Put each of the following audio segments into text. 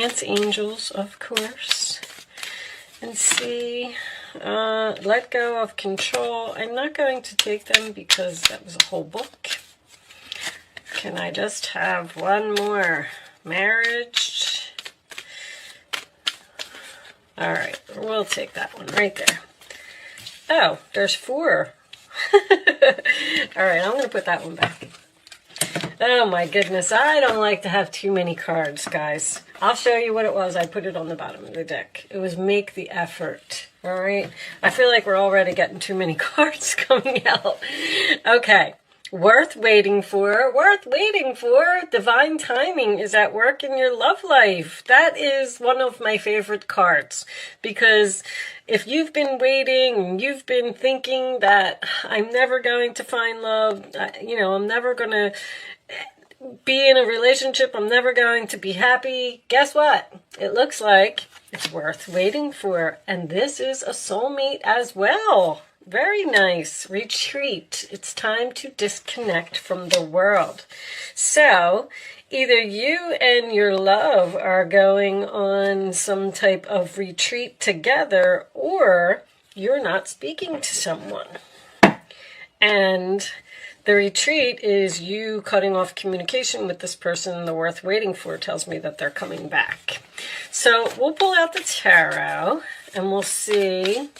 Dance angels, of course, and see, let go of control. I'm not going to take them because that was a whole book. Can I just have one more? Marriage. All right, we'll take that one right there. Oh, there's 4. All right, I'm going to put that one back. Oh my goodness, I don't like to have too many cards, guys. I'll show you what it was. I put it on the bottom of the deck. It was make the effort, all right? I feel like we're already getting too many cards coming out. Okay, worth waiting for, worth waiting for. Divine timing is at work in your love life. That is one of my favorite cards, because if you've been waiting, you've been thinking that I'm never going to find love, I'm never going to be in a relationship, I'm never going to be happy. Guess what? It looks like it's worth waiting for. And this is a soulmate as well. Very nice. Retreat. It's time to disconnect from the world. So either you and your love are going on some type of retreat together, or you're not speaking to someone. And the retreat is you cutting off communication with this person. The worth waiting for tells me that they're coming back. So we'll pull out the tarot and we'll see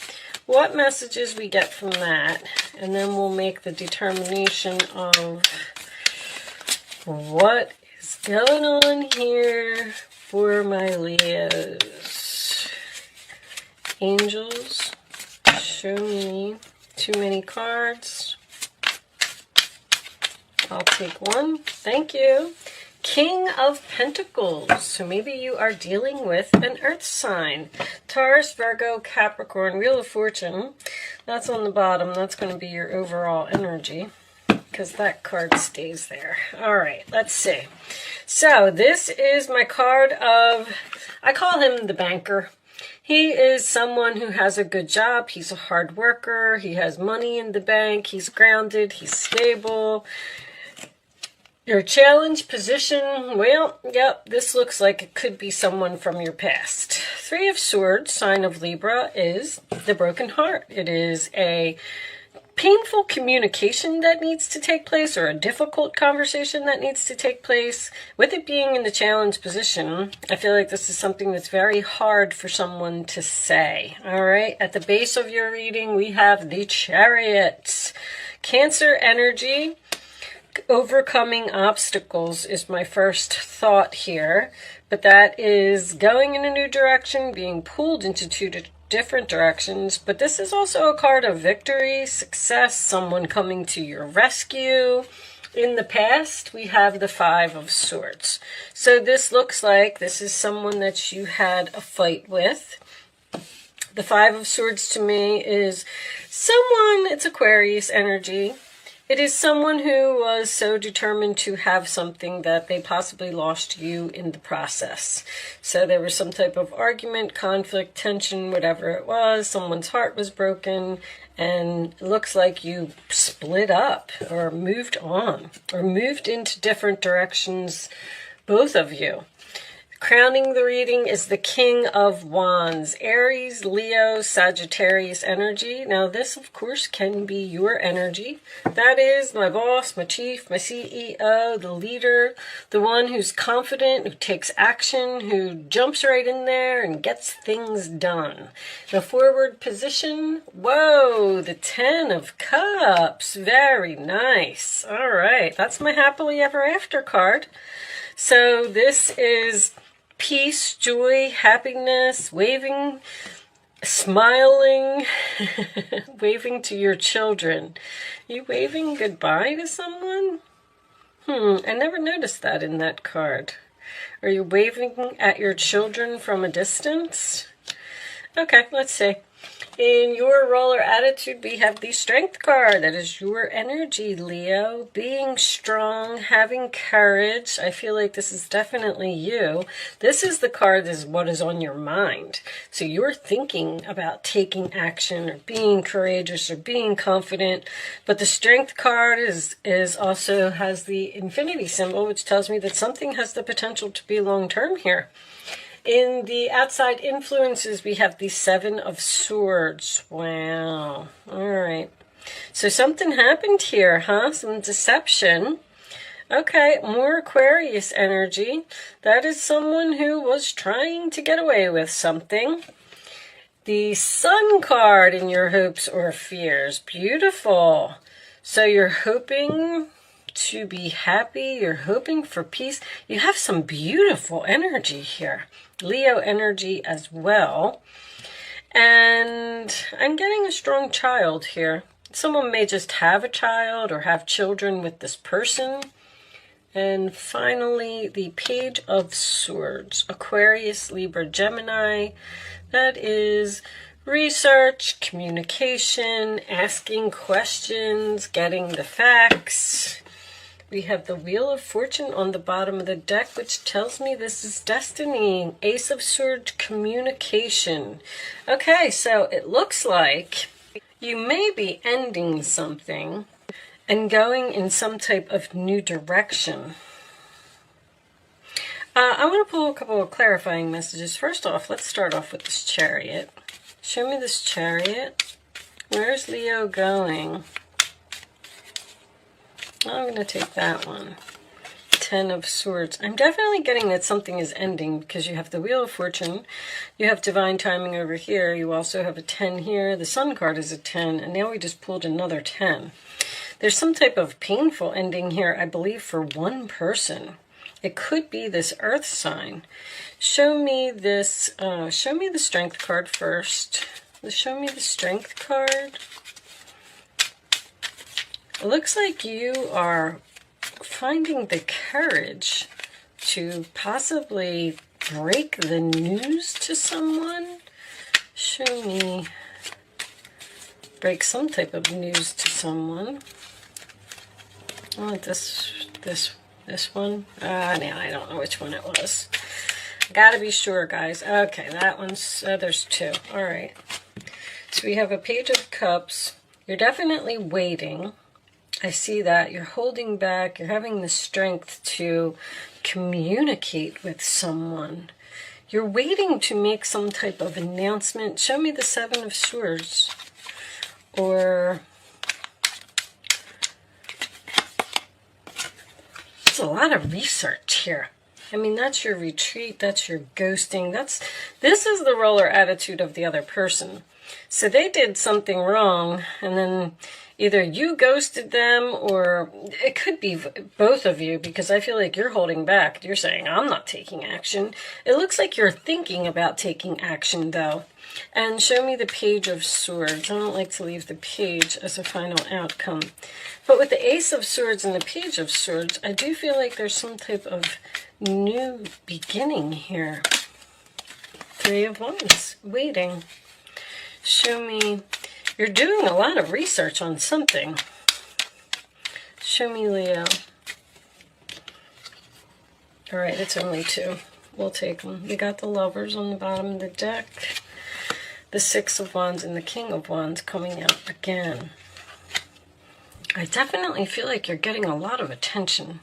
what messages we get from that. And then we'll make the determination of what is going on here for my Leos. Angels, show me. Too many cards. I'll take one. Thank you. King of Pentacles. So maybe you are dealing with an earth sign. Taurus, Virgo, Capricorn, Wheel of Fortune. That's on the bottom. That's going to be your overall energy, because that card stays there. All right, let's see. So this is my card of, I call him the banker. He is someone who has a good job. He's a hard worker. He has money in the bank. He's grounded. He's stable. Your challenge position, well, yep, this looks like it could be someone from your past. 3 of Swords, sign of Libra, is the broken heart. It is a painful communication that needs to take place, or a difficult conversation that needs to take place. With it being in the challenge position, I feel like this is something that's very hard for someone to say. All right, at the base of your reading, we have the Chariot. Cancer energy. Overcoming obstacles is my first thought here, but that is going in a new direction, being pulled into 2 different directions. But this is also a card of victory, success, someone coming to your rescue. In the past, we have the 5 of Swords. So this looks like this is someone that you had a fight with. The 5 of Swords to me is someone, it's Aquarius energy. It is someone who was so determined to have something that they possibly lost you in the process. So there was some type of argument, conflict, tension, whatever it was. Someone's heart was broken, and it looks like you split up or moved on or moved into different directions, both of you. Crowning the reading is the King of Wands, Aries, Leo, Sagittarius energy. Now this, of course, can be your energy. That is my boss, my chief, my CEO, the leader, the one who's confident, who takes action, who jumps right in there and gets things done. The forward position, whoa, the 10 of Cups, very nice. All right, that's my happily ever after card. So this is peace, joy, happiness, waving, smiling, waving to your children. You waving goodbye to someone? I never noticed that in that card. Are you waving at your children from a distance? Okay, let's see. In your roller attitude, we have the Strength card. That is your energy, Leo. Being strong, having courage. I feel like this is definitely you. This is the card that is what is on your mind. So you're thinking about taking action or being courageous or being confident. But the Strength card is also has the infinity symbol, which tells me that something has the potential to be long-term here. In the outside influences, we have the Seven of Swords. Wow. All right. So something happened here, huh? Some deception. Okay, more Aquarius energy. That is someone who was trying to get away with something. The Sun card in your hopes or fears. Beautiful. So you're hoping to be happy. You're hoping for peace. You have some beautiful energy here. Leo energy as well. And I'm getting a strong child here. Someone may just have a child or have children with this person. And finally, the Page of Swords. Aquarius, Libra, Gemini. That is research, communication, asking questions, getting the facts. We have the Wheel of Fortune on the bottom of the deck, which tells me this is destiny. Ace of Swords, communication. Okay, so it looks like you may be ending something and going in some type of new direction. I want to pull a couple of clarifying messages. First off, let's start off with this Chariot. Show me this Chariot. Where's Leo going? I'm going to take that one. Ten of Swords. I'm definitely getting that something is ending because you have the Wheel of Fortune. You have divine timing over here. You also have a 10 here. The Sun card is a 10. And now we just pulled another 10. There's some type of painful ending here, I believe, for one person. It could be this Earth sign. Show me this, show me the Strength card first. Show me the Strength card. It looks like you are finding the courage to possibly break the news to someone. Show me, break some type of news to someone. I want this one. Now I don't know which one it was. Gotta be sure, guys. Okay, that one's, there's two. All right. So we have a Page of Cups. You're definitely waiting. I see that. You're holding back. You're having the strength to communicate with someone. You're waiting to make some type of announcement. Show me the Seven of Swords. Or there's a lot of research here. I mean, that's your retreat, that's your ghosting, this is the roller attitude of the other person. So they did something wrong, and then either you ghosted them, or it could be both of you, because I feel like you're holding back. You're saying, I'm not taking action. It looks like you're thinking about taking action, though. And show me the Page of Swords. I don't like to leave the page as a final outcome. But with the Ace of Swords and the Page of Swords, I do feel like there's some type of new beginning here. Three of Wands, waiting. Show me, you're doing a lot of research on something. Show me Leo. All right, it's only two. We'll take them. We got the Lovers on the bottom of the deck. The Six of Wands and the King of Wands coming out again. I definitely feel like you're getting a lot of attention.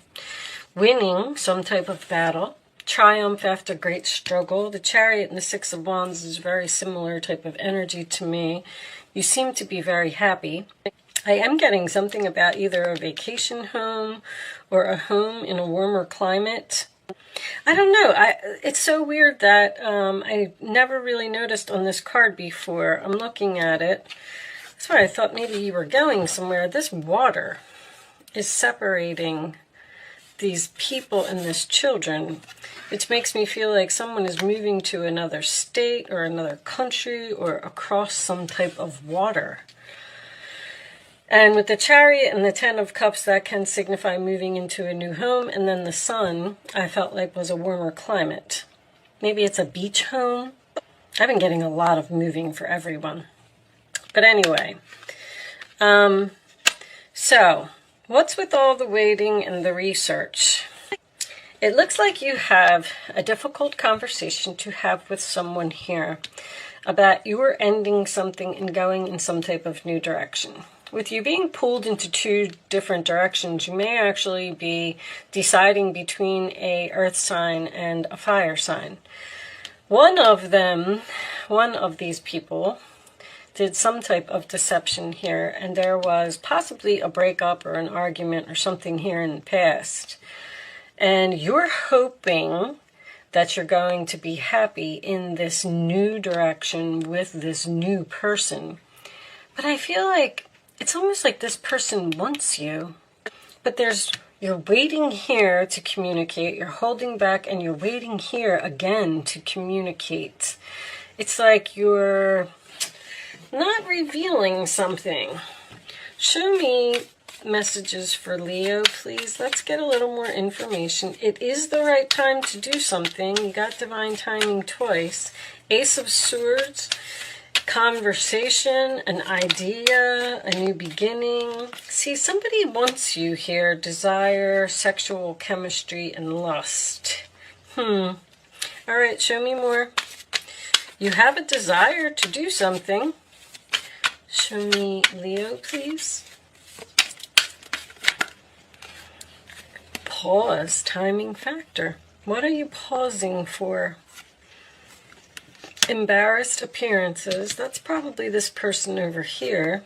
Winning some type of battle. Triumph after great struggle. The Chariot and the Six of Wands is very similar type of energy to me. You seem to be very happy. I am getting something about either a vacation home or a home in a warmer climate. I don't know. It's so weird that I never really noticed on this card before. I'm looking at it. That's why I thought maybe you were going somewhere. This water is separating these people and this children, which makes me feel like someone is moving to another state or another country or across some type of water. And with the Chariot and the Ten of Cups, that can signify moving into a new home. And then the Sun, I felt like was a warmer climate. Maybe it's a beach home. I've been getting a lot of moving for everyone. But anyway, so what's with all the waiting and the research? It looks like you have a difficult conversation to have with someone here about you are ending something and going in some type of new direction. With you being pulled into two different directions, you may actually be deciding between a earth sign and a fire sign. One of them, one of these people, did some type of deception here, and there was possibly a breakup or an argument or something here in the past. And you're hoping that you're going to be happy in this new direction with this new person. But I feel like it's almost like this person wants you. But you're waiting here to communicate, you're holding back, and you're waiting here again to communicate. It's like you're not revealing something. Show me messages for Leo, please. Let's get a little more information. It is the right time to do something. You got divine timing twice. Ace of Swords, conversation, an idea, a new beginning. See, somebody wants you here. Desire, sexual chemistry, and lust. All right, show me more. You have a desire to do something. Show me Leo, please. Pause, timing factor. What are you pausing for? Embarrassed appearances. That's probably this person over here.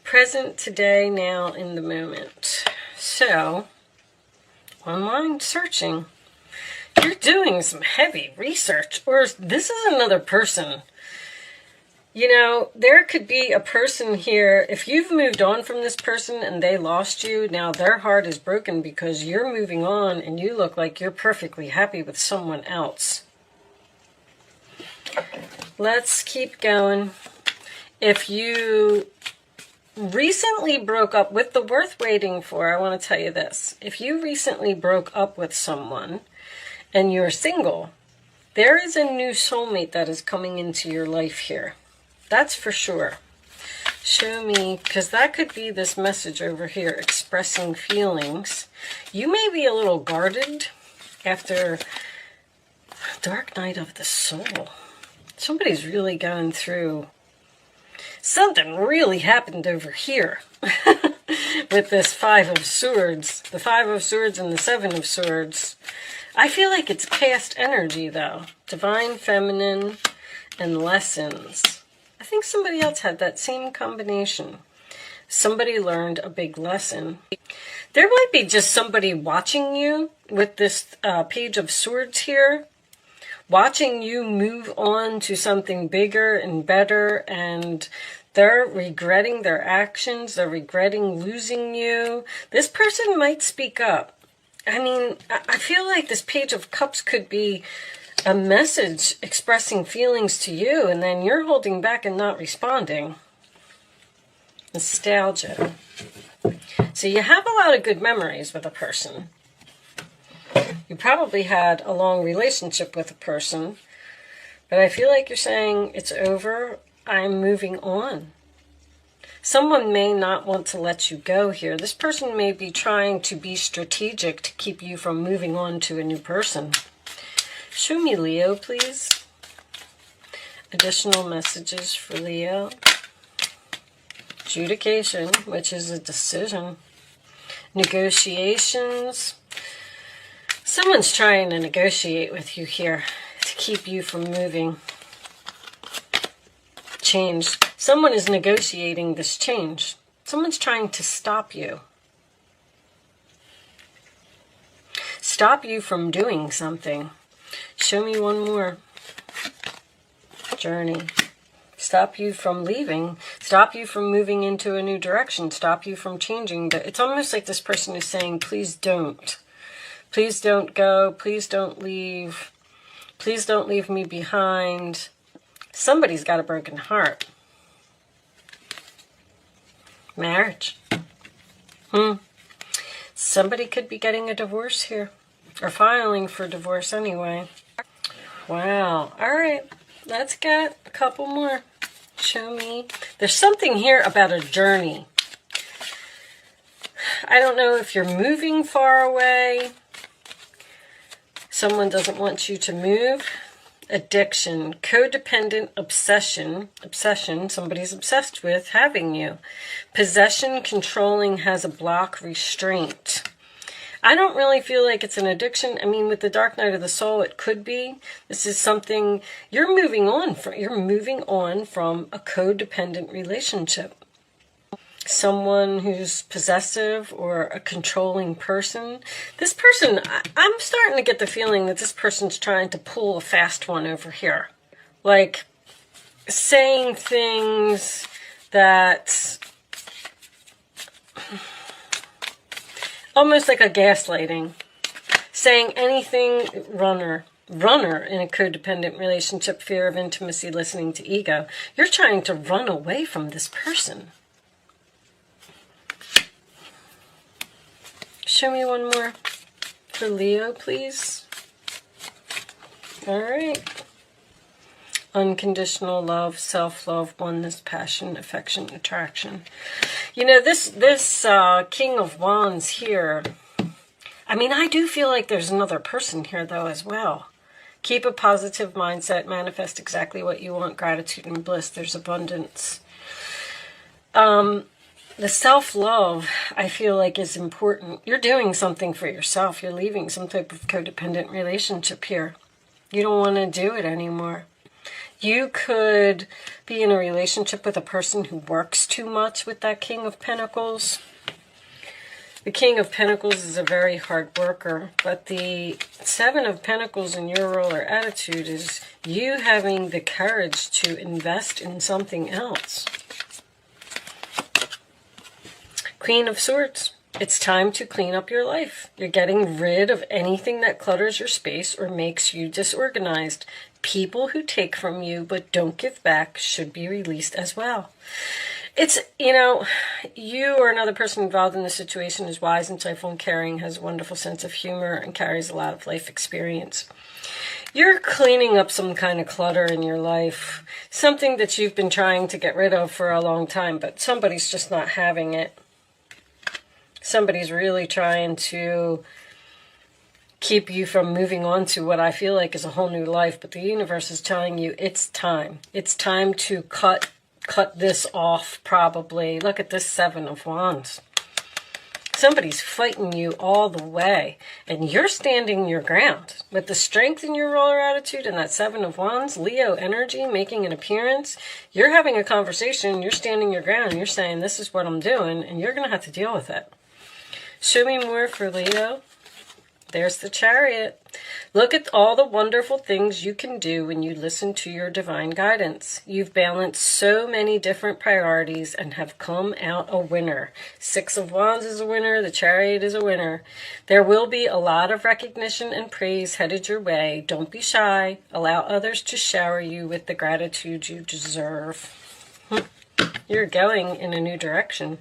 Present, today, now, in the moment. So, online searching. You're doing some heavy research. Or this is another person. You know, there could be a person here, if you've moved on from this person and they lost you, now their heart is broken because you're moving on and you look like you're perfectly happy with someone else. Let's keep going. If you recently broke up with the worth waiting for, I want to tell you this. If you recently broke up with someone and you're single, there is a new soulmate that is coming into your life here. That's for sure. Show me, because that could be this message over here, expressing feelings. You may be a little guarded after Dark Night of the Soul. Somebody's really going through, something really happened over here with this Five of Swords. The Five of Swords and the Seven of Swords. I feel like it's past energy though. Divine Feminine and lessons. I think somebody else had that same combination. Somebody learned a big lesson. There might be just somebody watching you with this Page of Swords here. Watching you move on to something bigger and better, and they're regretting their actions. They're regretting losing you. This person might speak up. I mean, I feel like this Page of Cups could be a message expressing feelings to you, and then you're holding back and not responding. Nostalgia. So you have a lot of good memories with a person. You probably had a long relationship with a person, but I feel like you're saying it's over. I'm moving on. Someone may not want to let you go here. This person may be trying to be strategic to keep you from moving on to a new person. Show me Leo, please. Additional messages for Leo. Adjudication, which is a decision. Negotiations. Someone's trying to negotiate with you here to keep you from moving. Change. Someone is negotiating this change. Someone's trying to stop you. Stop you from doing something. Show me one more. Journey. Stop you from leaving. Stop you from moving into a new direction. Stop you from changing. It's almost like this person is saying, please don't. Please don't go. Please don't leave. Please don't leave me behind. Somebody's got a broken heart. Marriage. Somebody could be getting a divorce here. Or filing for divorce anyway. Wow. All right. Let's get a couple more. Show me. There's something here about a journey. I don't know if you're moving far away. Someone doesn't want you to move. Addiction, codependent obsession. Obsession, somebody's obsessed with having you. Possession, controlling, has a block, restraint. I don't really feel like it's an addiction. I mean, with the dark night of the soul, it could be. This is something you're moving on from. You're moving on from a codependent relationship. Someone who's possessive or a controlling person. This person, I'm starting to get the feeling that this person's trying to pull a fast one over here. Like saying things that almost like a gaslighting. Saying anything, runner in a codependent relationship, fear of intimacy, listening to ego. You're trying to run away from this person. Show me one more for Leo, please. All right. Unconditional love, self-love, oneness, passion, affection, attraction. You know, this King of Wands here, I mean, I do feel like there's another person here, though, as well. Keep a positive mindset, manifest exactly what you want, gratitude and bliss. There's abundance. The self-love, I feel like, is important. You're doing something for yourself. You're leaving some type of codependent relationship here. You don't want to do it anymore. You could be in a relationship with a person who works too much with that King of Pentacles. The King of Pentacles is a very hard worker, but the Seven of Pentacles in your role or attitude is you having the courage to invest in something else. Queen of Swords. It's time to clean up your life. You're getting rid of anything that clutters your space or makes you disorganized. People who take from you but don't give back should be released as well. It's, you know, you or another person involved in the situation is wise, insightful, and caring, has a wonderful sense of humor, and carries a lot of life experience. You're cleaning up some kind of clutter in your life, something that you've been trying to get rid of for a long time, but somebody's just not having it. Somebody's really trying to keep you from moving on to what I feel like is a whole new life, but the universe is telling you it's time. It's time to cut this off, probably. Look at this Seven of Wands. Somebody's fighting you all the way, and you're standing your ground. With the strength in your roller attitude and that Seven of Wands, Leo energy making an appearance, you're having a conversation, you're standing your ground, and you're saying, this is what I'm doing, and you're going to have to deal with it. Show me more for Leo. There's the Chariot. Look at all the wonderful things you can do when you listen to your divine guidance. You've balanced so many different priorities and have come out a winner. Six of Wands is a winner. The Chariot is a winner. There will be a lot of recognition and praise headed your way. Don't be shy. Allow others to shower you with the gratitude you deserve. You're going in a new direction.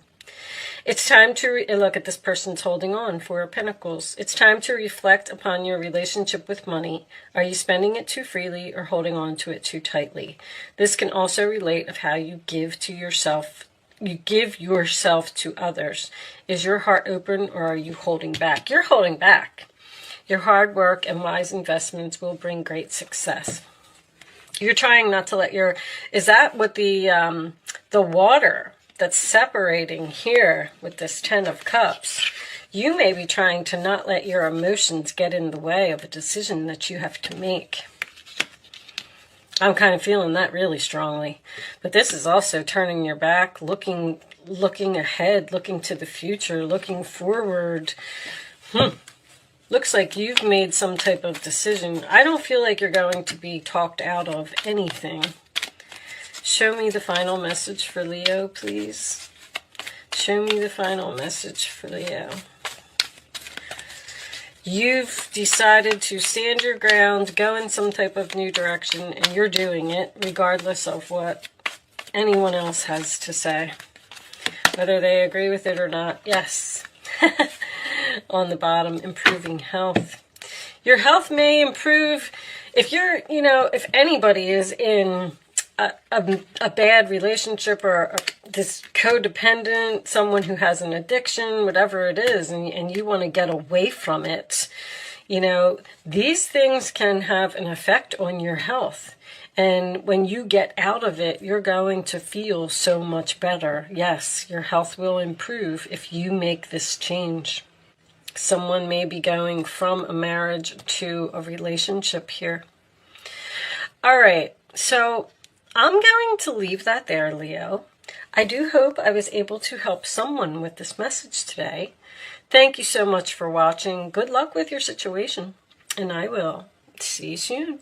It's time to look at this person's holding on, Four of Pentacles. It's time to reflect upon your relationship with money. Are you spending it too freely or holding on to it too tightly? This can also relate of how you give to yourself. You give yourself to others. Is your heart open or are you holding back? You're holding back. Your hard work and wise investments will bring great success. You're trying not to let your... Is that what the water that's separating here with this Ten of Cups? You may be trying to not let your emotions get in the way of a decision that you have to make. I'm kind of feeling that really strongly. But this is also turning your back, looking ahead, looking to the future, looking forward. Looks like you've made some type of decision. I don't feel like you're going to be talked out of anything. Show me the final message for Leo, please. Show me the final message for Leo. You've decided to stand your ground, go in some type of new direction, and you're doing it regardless of what anyone else has to say. Whether they agree with it or not. Yes. On the bottom, improving health. Your health may improve if you're, if anybody is in a bad relationship or this codependent, someone who has an addiction, whatever it is, and you want to get away from it, these things can have an effect on your health. And when you get out of it, you're going to feel so much better. Yes, your health will improve if you make this change. Someone may be going from a marriage to a relationship here. All right, so I'm going to leave that there, Leo. I do hope I was able to help someone with this message today. Thank you so much for watching. Good luck with your situation, and I will see you soon.